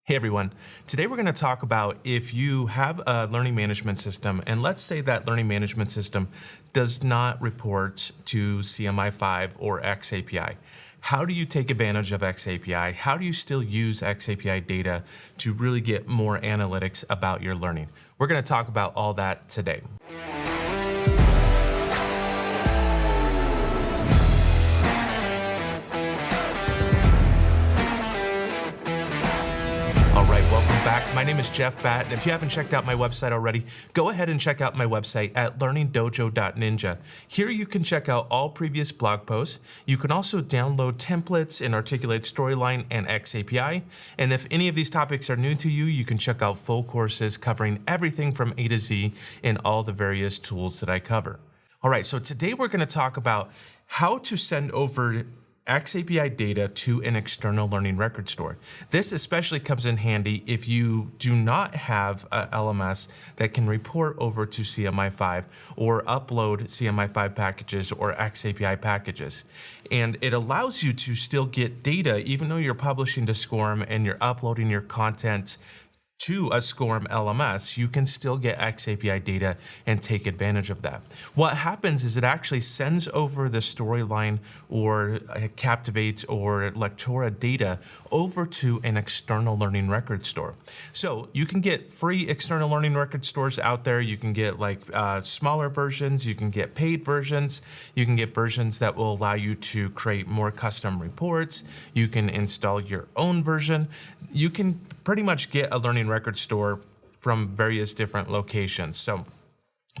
Hey everyone, today we're going to talk about if you have a learning management system and let's say that learning management system does not report to CMI5 or xAPI. How do you take advantage of xAPI? How do you still use xAPI data to really get more analytics about your learning? We're going to talk about all that today. Welcome back. My name is Jeff Batt, and if you haven't checked out my website already, go ahead and check out my website at learningdojo.ninja. Here you can check out all previous blog posts. You can also download templates in Articulate Storyline and xAPI. And if any of these topics are new to you, you can check out full courses covering everything from A to Z in all the various tools that I cover. All right, so today we're going to talk about how to send over xAPI data to an external learning record store. This especially comes in handy if you do not have a LMS that can report over to CMI5 or upload CMI5 packages or xAPI packages. And it allows you to still get data even though you're publishing to SCORM and you're uploading your content to a SCORM LMS, you can still get xAPI data and take advantage of that. What happens is it actually sends over the Storyline or Captivate or Lectora data over to an external learning record store. So you can get free external learning record stores out there. You can get smaller versions, you can get paid versions, you can get versions that will allow you to create more custom reports, you can install your own version. You can pretty much get a learning record store from various different locations. So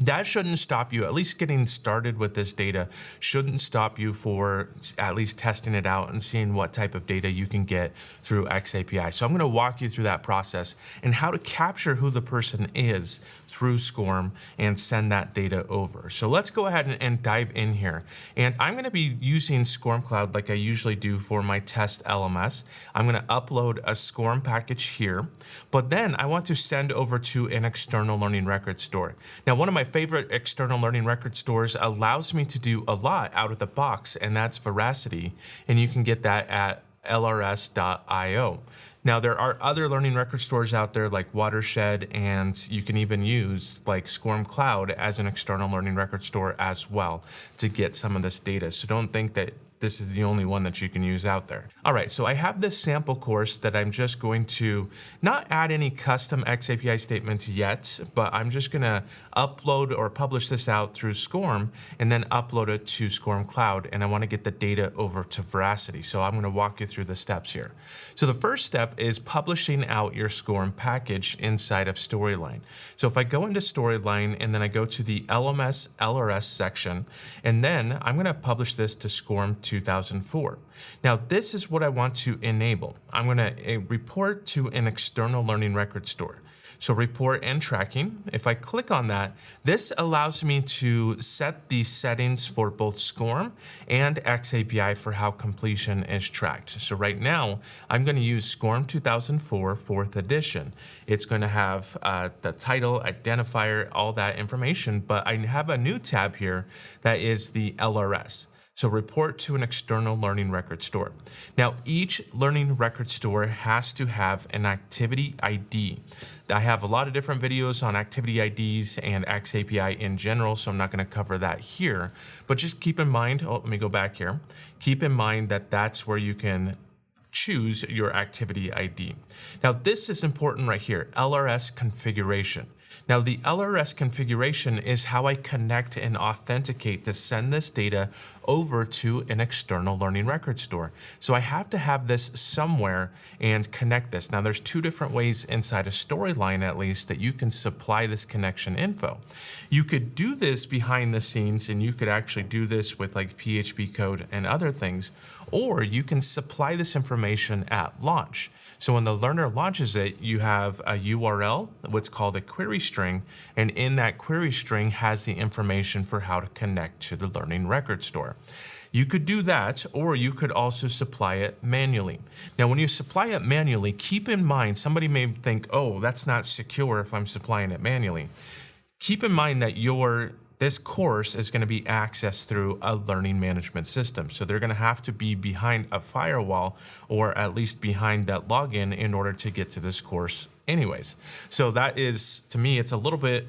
that shouldn't stop you, at least getting started with this data shouldn't stop you for at least testing it out and seeing what type of data you can get through xAPI. So I'm going to walk you through that process and how to capture who the person is through SCORM and send that data over. So let's go ahead and dive in here. And I'm going to be using SCORM Cloud like I usually do for my test LMS. I'm going to upload a SCORM package here, but then I want to send over to an external learning record store. Now, one of my favorite external learning record stores allows me to do a lot out of the box, and that's Veracity, and you can get that at lrs.io. Now, there are other learning record stores out there like Watershed, and you can even use like SCORM Cloud as an external learning record store as well to get some of this data. So don't think that this is the only one that you can use out there. All right, so I have this sample course that I'm just going to not add any custom xAPI statements yet, but I'm just gonna upload or publish this out through SCORM and then upload it to SCORM Cloud, and I wanna get the data over to Veracity. So I'm gonna walk you through the steps here. So the first step is publishing out your SCORM package inside of Storyline. So if I go into Storyline and then I go to the LMS LRS section, and then I'm gonna publish this to SCORM 2004. Now, this is what I want to enable. I'm going to report to an external learning record store. So report and tracking, if I click on that, this allows me to set the settings for both SCORM and xAPI for how completion is tracked. So right now, I'm going to use SCORM 2004 4th edition. It's going to have the title, identifier, all that information, but I have a new tab here that is the LRS. So report to an external learning record store. Now, each learning record store has to have an activity ID. I have a lot of different videos on activity IDs and xAPI in general, so I'm not going to cover that here. But just keep in mind, let me go back here. Keep in mind that that's where you can choose your activity ID. Now, this is important right here, LRS configuration. Now, the LRS configuration is how I connect and authenticate to send this data over to an external learning record store. So I have to have this somewhere and connect this. Now, there's two different ways inside a Storyline, at least, that you can supply this connection info. You could do this behind the scenes, and you could actually do this with like PHP code and other things, or you can supply this information at launch. So when the learner launches it, you have a URL, what's called a query string, and in that query string has the information for how to connect to the learning record store. You could do that, or you could also supply it manually. Now, when you supply it manually, keep in mind, somebody may think, oh, that's not secure if I'm supplying it manually. Keep in mind that this course is going to be accessed through a learning management system. So they're going to have to be behind a firewall, or at least behind that login, in order to get to this course anyways. So that is, to me, it's a little bit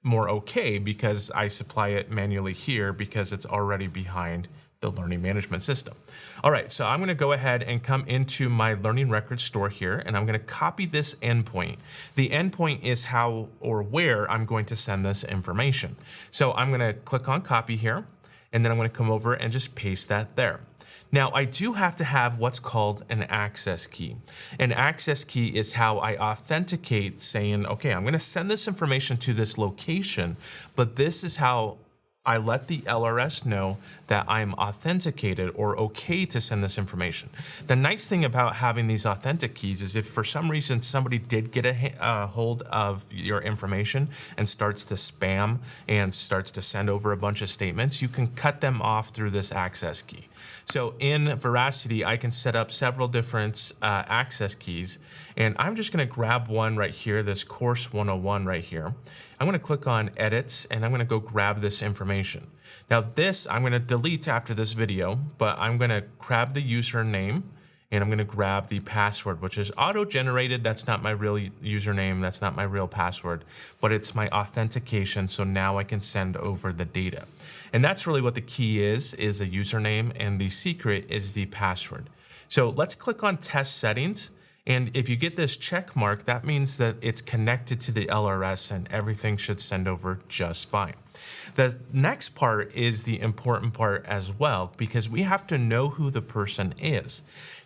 more okay because I supply it manually here because it's already behind the learning management system. All right, so I'm going to go ahead and come into my learning record store here, and I'm going to copy this endpoint. The endpoint is how or where I'm going to send this information. So I'm going to click on copy here, and then I'm going to come over and just paste that there. Now, I do have to have what's called an access key. An access key is how I authenticate, saying, okay, I'm going to send this information to this location, but this is how I let the LRS know that I'm authenticated or okay to send this information. The nice thing about having these authentic keys is if for some reason somebody did get a hold of your information and starts to spam and starts to send over a bunch of statements, you can cut them off through this access key. So in Veracity, I can set up several different access keys, and I'm just going to grab one right here, this course 101 right here. I'm going to click on edit, and I'm going to go grab this information. Now this I'm going to delete after this video, but I'm going to grab the username, and I'm going to grab the password, which is auto-generated. That's not my real username. That's not my real password, but it's my authentication. So now I can send over the data. And that's really what the key is a username, and the secret is the password. So let's click on test settings. And if you get this check mark, that means that it's connected to the LRS and everything should send over just fine. The next part is the important part as well, because we have to know who the person is.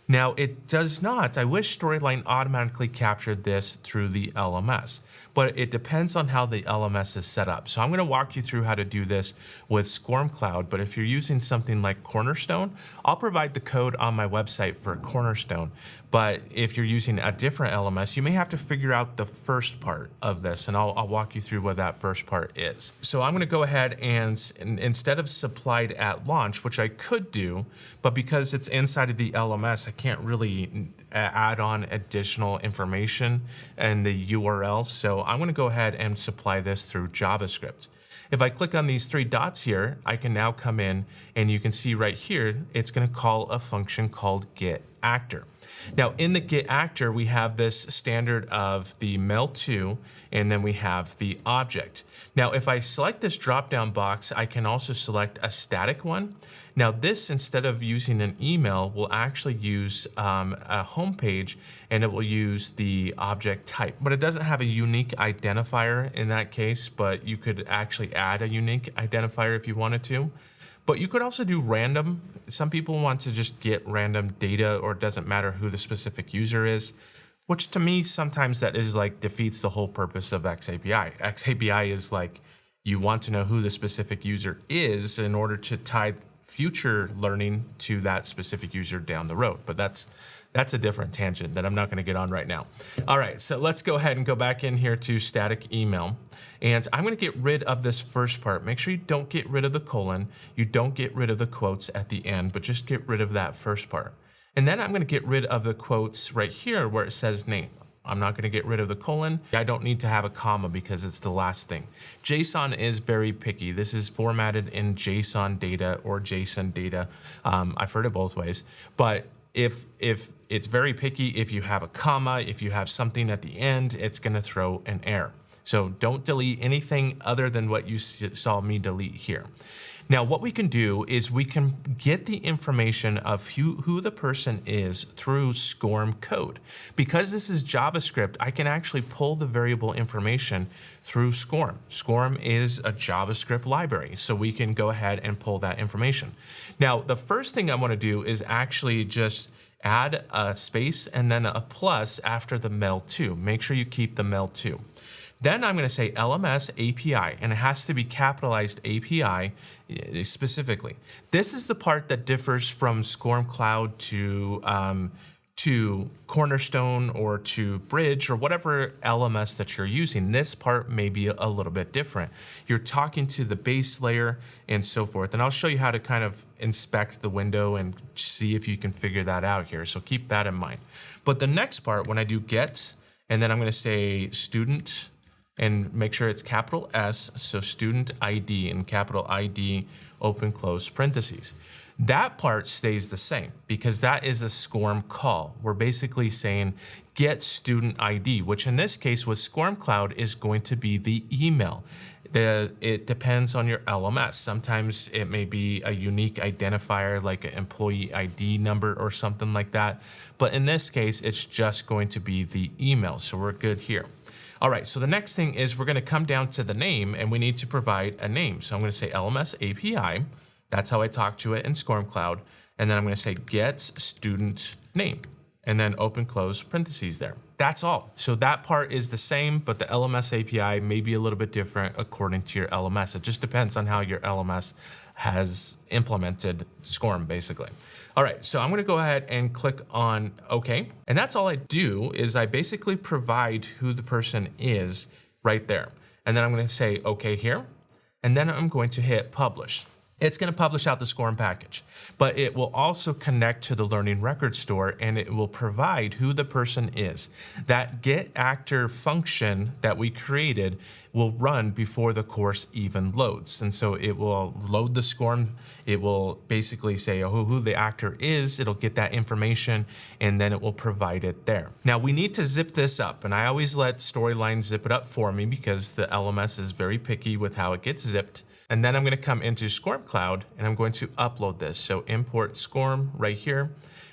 Now, it does not. I wish Storyline automatically captured this through the LMS, but it depends on how the LMS is set up. So I'm going to walk you through how to do this with SCORM Cloud, but if you're using something like Cornerstone, I'll provide the code on my website for Cornerstone. But if you're using a different LMS, you may have to figure out the first part of this, and I'll walk you through what that first part is. So I'm going to go ahead and instead of supplied at launch, which I could do, but because it's inside of the LMS, I can't really add on additional information in the URL. So I'm going to go ahead and supply this through JavaScript. If I click on these three dots here, I can now come in, and you can see right here, it's going to call a function called getActor. Now in the getActor, we have this standard of the mail-to, and then we have the object. Now if I select this drop-down box, I can also select a static one. Now this, instead of using an email, will actually use a home page, and it will use the object type, but it doesn't have a unique identifier in that case, but you could actually add a unique identifier if you wanted to. But you could also do random. Some people want to just get random data, or it doesn't matter who the specific user is, which to me, sometimes that is like defeats the whole purpose of xAPI. xAPI is like, you want to know who the specific user is in order to tie future learning to that specific user down the road. But that's a different tangent that I'm not going to get on right now. All right, so let's go ahead and go back in here to static email. And I'm going to get rid of this first part. Make sure you don't get rid of the colon. You don't get rid of the quotes at the end, but just get rid of that first part. And then I'm going to get rid of the quotes right here where it says name. I'm not going to get rid of the colon. I don't need to have a comma because it's the last thing. JSON is very picky. This is formatted in JSON data or JSON data. I've heard it both ways. But if it's very picky, if you have a comma, if you have something at the end, it's going to throw an error. So don't delete anything other than what you saw me delete here. Now, what we can do is we can get the information of who the person is through SCORM code. Because this is JavaScript, I can actually pull the variable information through SCORM. SCORM is a JavaScript library, so we can go ahead and pull that information. Now, the first thing I want to do is actually just add a space and then a plus after the mail-to. Make sure you keep the mail-to. Then I'm going to say LMS API, and it has to be capitalized API specifically. This is the part that differs from SCORM Cloud to Cornerstone or to Bridge or whatever LMS that you're using. This part may be a little bit different. You're talking to the base layer and so forth. And I'll show you how to kind of inspect the window and see if you can figure that out here. So keep that in mind. But the next part, when I do get, and then I'm going to say student and make sure it's capital S, so student ID and capital ID, open close parentheses. That part stays the same because that is a SCORM call. We're basically saying get student ID, which in this case with SCORM Cloud is going to be the email. It depends on your LMS. Sometimes it may be a unique identifier like an employee ID number or something like that. But in this case, it's just going to be the email. So we're good here. All right, so the next thing is we're going to come down to the name and we need to provide a name. So I'm going to say LMS API. That's how I talk to it in SCORM Cloud. And then I'm going to say get student name and then open close parentheses there. That's all. So that part is the same, but the LMS API may be a little bit different according to your LMS. It just depends on how your LMS has implemented SCORM basically. All right, so I'm going to go ahead and click on OK. And that's all I do is I basically provide who the person is right there. And then I'm going to say OK here. And then I'm going to hit publish. It's going to publish out the SCORM package, but it will also connect to the Learning Record Store and it will provide who the person is. That get actor function that we created will run before the course even loads. And so it will load the SCORM. It will basically say who the actor is. It'll get that information and then it will provide it there. Now we need to zip this up, and I always let Storyline zip it up for me because the LMS is very picky with how it gets zipped. And then I'm going to come into SCORM Cloud and I'm going to upload this. So import SCORM right here.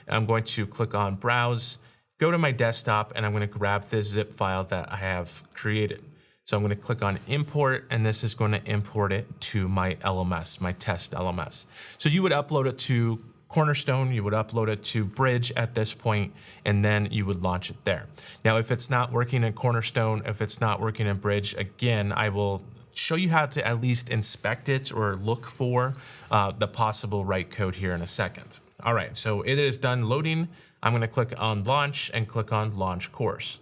I'm going to click on browse, go to my desktop, and I'm going to grab this zip file that I have created. So I'm going to click on import, and this is going to import it to my LMS, my test LMS. So you would upload it to Cornerstone, you would upload it to Bridge at this point, and then you would launch it there. Now, if it's not working in Cornerstone, if it's not working in Bridge, again, I will show you how to at least inspect it or look for the possible right code here in a second. All right, so it is done loading. I'm going to click on launch and click on launch course.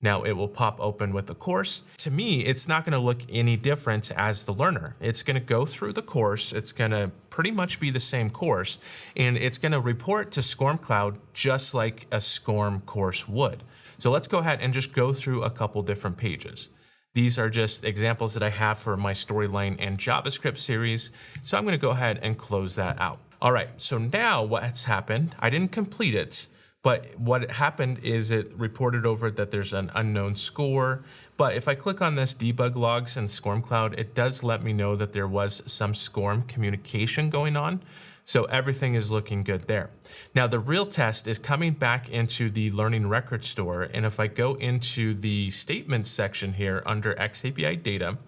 Now it will pop open with the course. To me, it's not going to look any different as the learner. It's going to go through the course. It's going to pretty much be the same course, and it's going to report to SCORM Cloud just like a SCORM course would. So let's go ahead and just go through a couple different pages. These are just examples that I have for my Storyline and JavaScript series. So I'm going to go ahead and close that out. All right, so now what's happened, I didn't complete it, but what happened is it reported over that there's an unknown score. But if I click on this debug logs in SCORM Cloud, it does let me know that there was some SCORM communication going on. So everything is looking good there. Now the real test is coming back into the Learning Record Store. And if I go into the statements section here under xAPI data,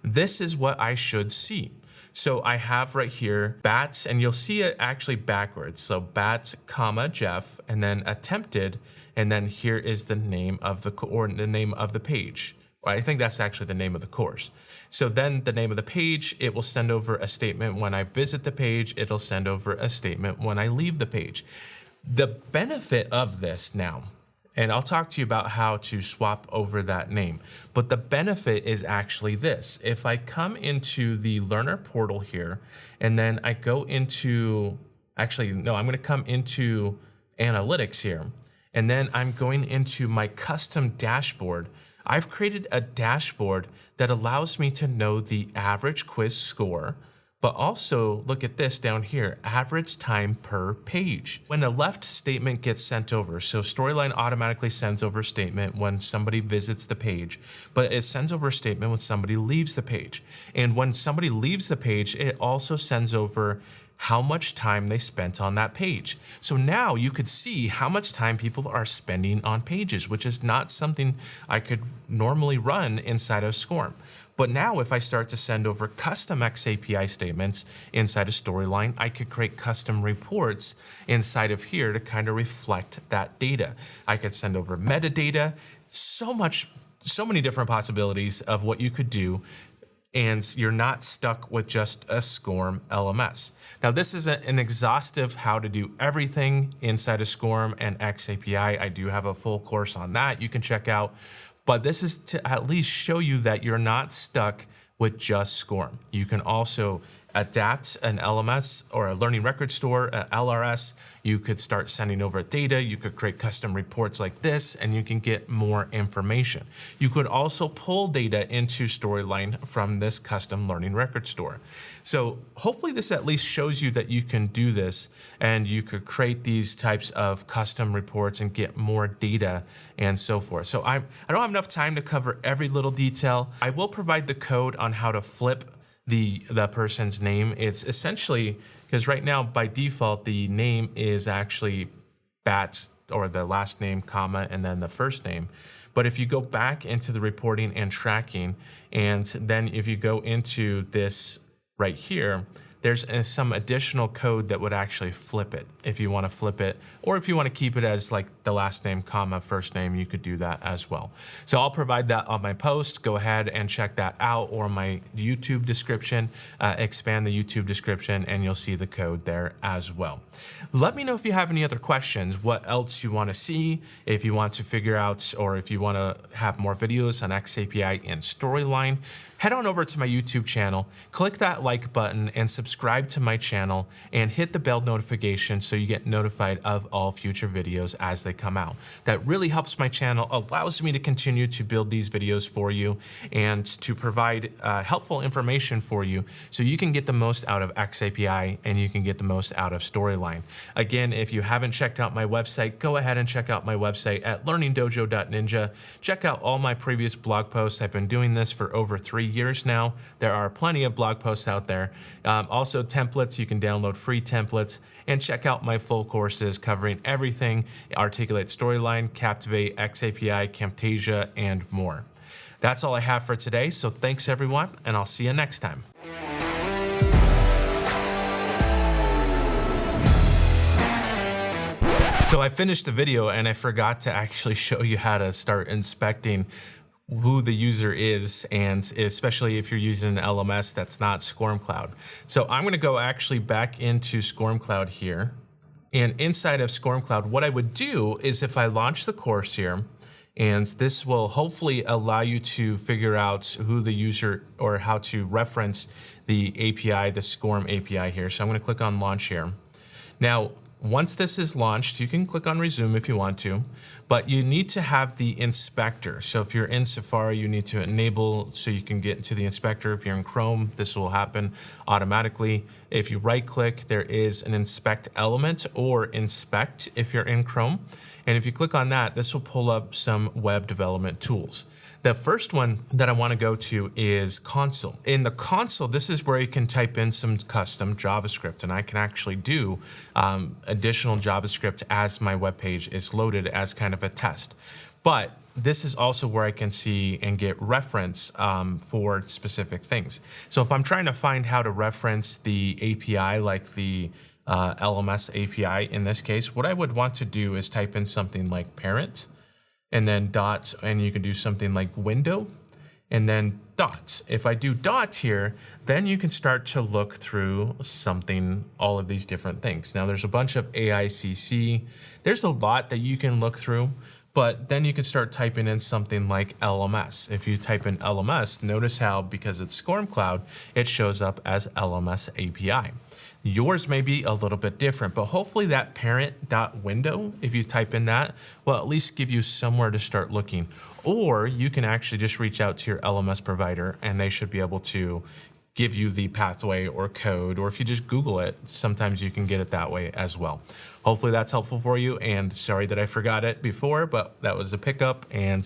this is what I should see. So I have right here bats, and you'll see it actually backwards. So bats, comma, Jeff, and then attempted. And then here is the name of the name of the page. I think that's actually the name of the course. So then the name of the page, it will send over a statement when I visit the page. It'll send over a statement when I leave the page. The benefit of this now, and I'll talk to you about how to swap over that name, but the benefit is actually this. If I come into the learner portal here, and then I go into, actually, no, I'm going to come into analytics here, and then I'm going into my custom dashboard. I've created a dashboard that allows me to know the average quiz score, but also look at this down here, average time per page. When a left statement gets sent over, so Storyline automatically sends over a statement when somebody visits the page, but it sends over a statement when somebody leaves the page. And when somebody leaves the page, it also sends over how much time they spent on that page. So now you could see how much time people are spending on pages, which is not something I could normally run inside of SCORM. But now if I start to send over custom xAPI statements inside of Storyline, I could create custom reports inside of here to kind of reflect that data. I could send over metadata, so many different possibilities of what you could do, and you're not stuck with just a SCORM LMS. Now, this is an exhaustive how to do everything inside of SCORM and xAPI. I do have a full course on that you can check out, but this is to at least show you that you're not stuck with just SCORM. You can also adapt an LMS or a learning record store, a LRS. You could start sending over data. You could create custom reports like this, and you can get more information. You could also pull data into Storyline from this custom learning record store. So hopefully this at least shows you that you can do this, and you could create these types of custom reports and get more data and so forth. So I don't have enough time to cover every little detail. I will provide the code on how to flip the person's name. It's essentially, because right now by default the name is actually Bat, or the last name, comma, and then the first name. But if you go back into the reporting and tracking, and then if you go into this right here, there's some additional code that would actually flip it if you want to flip it, or if you want to keep it as like the last name, comma, first name, you could do that as well. So I'll provide that on my post. Go ahead and check that out, or my YouTube description. Expand the YouTube description and you'll see the code there as well. Let me know if you have any other questions, what else you want to see, if you want to figure out, or if you want to have more videos on xAPI and Storyline. Head on over to my YouTube channel, click that like button and subscribe to my channel, and hit the bell notification so you get notified of all future videos as they come out. That really helps my channel, allows me to continue to build these videos for you and to provide helpful information for you so you can get the most out of xAPI and you can get the most out of Storyline. Again, if you haven't checked out my website, go ahead and check out my website at learningdojo.ninja. Check out all my previous blog posts. I've been doing this for over 3 years now. There are plenty of blog posts out there. Also templates, you can download free templates, and check out my full courses covering everything: Articulate Storyline, Captivate, xAPI, Camtasia, and more. That's all I have for today, so thanks everyone, and I'll see you next time. So I finished the video and I forgot to actually show you how to start inspecting who the user is, and especially if you're using an LMS that's not SCORM Cloud. So I'm going to go actually back into SCORM Cloud here, and inside of SCORM Cloud, what I would do is if I launch the course here, and this will hopefully allow you to figure out who the user, or how to reference the API, the SCORM API here. So I'm going to click on launch here. Now, once this is launched, you can click on resume if you want to, but you need to have the inspector. So if you're in Safari, you need to enable so you can get into the inspector. If you're in Chrome, this will happen automatically. If you right click, there is an inspect element, or inspect if you're in Chrome. And if you click on that, this will pull up some web development tools. The first one that I want to go to is console. In the console, this is where you can type in some custom JavaScript, and I can actually do additional JavaScript as my web page is loaded as kind of a test. But this is also where I can see and get reference for specific things. So if I'm trying to find how to reference the API, like the LMS API in this case, what I would want to do is type in something like parent, and then dot, and you can do something like window, and then dot. If I do dot here, then you can start to look through something, all of these different things. Now there's a bunch of AICC. There's a lot that you can look through, but then you can start typing in something like LMS. If you type in LMS, notice how, because it's SCORM Cloud, it shows up as LMS API. Yours may be a little bit different, but hopefully that parent.window, if you type in that, will at least give you somewhere to start looking. Or you can actually just reach out to your LMS provider and they should be able to give you the pathway or code, or if you just Google it, sometimes you can get it that way as well. Hopefully that's helpful for you, and sorry that I forgot it before, but that was a pickup, and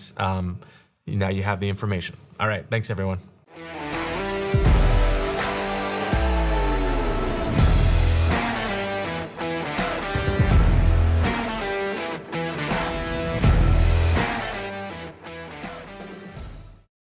now you have the information. All right, thanks everyone.